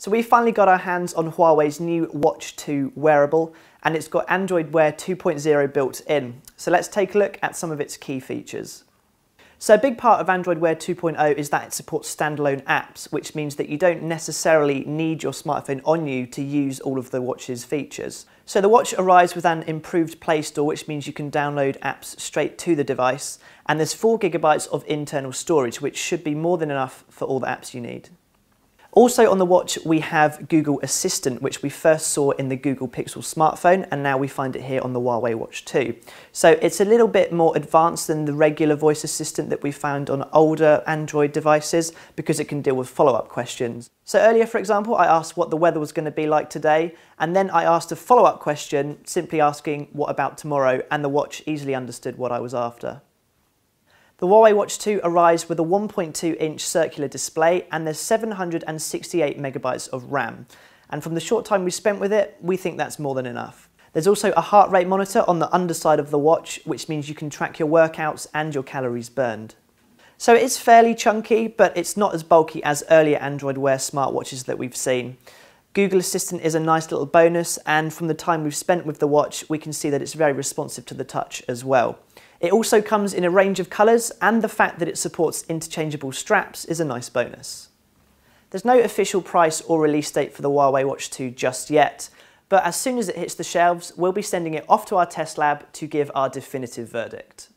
So we finally got our hands on Huawei's new Watch 2 wearable, and it's got Android Wear 2.0 built in. So let's take a look at some of its key features. So a big part of Android Wear 2.0 is that it supports standalone apps, which means that you don't necessarily need your smartphone on you to use all of the watch's features. So the watch arrives with an improved Play Store, which means you can download apps straight to the device, and there's 4 GB of internal storage, which should be more than enough for all the apps you need. Also on the watch we have Google Assistant, which we first saw in the Google Pixel smartphone, and now we find it here on the Huawei Watch 2. So it's a little bit more advanced than the regular voice assistant that we found on older Android devices, because it can deal with follow-up questions. So earlier, for example, I asked what the weather was going to be like today, and then I asked a follow-up question simply asking what about tomorrow, and the watch easily understood what I was after. The Huawei Watch 2 arrives with a 1.2-inch circular display, and there's 768 megabytes of RAM. And from the short time we spent with it, we think that's more than enough. There's also a heart rate monitor on the underside of the watch, which means you can track your workouts and your calories burned. So it's fairly chunky, but it's not as bulky as earlier Android Wear smartwatches that we've seen. Google Assistant is a nice little bonus, and from the time we've spent with the watch, we can see that it's very responsive to the touch as well. It also comes in a range of colours, and the fact that it supports interchangeable straps is a nice bonus. There's no official price or release date for the Huawei Watch 2 just yet, but as soon as it hits the shelves, we'll be sending it off to our test lab to give our definitive verdict.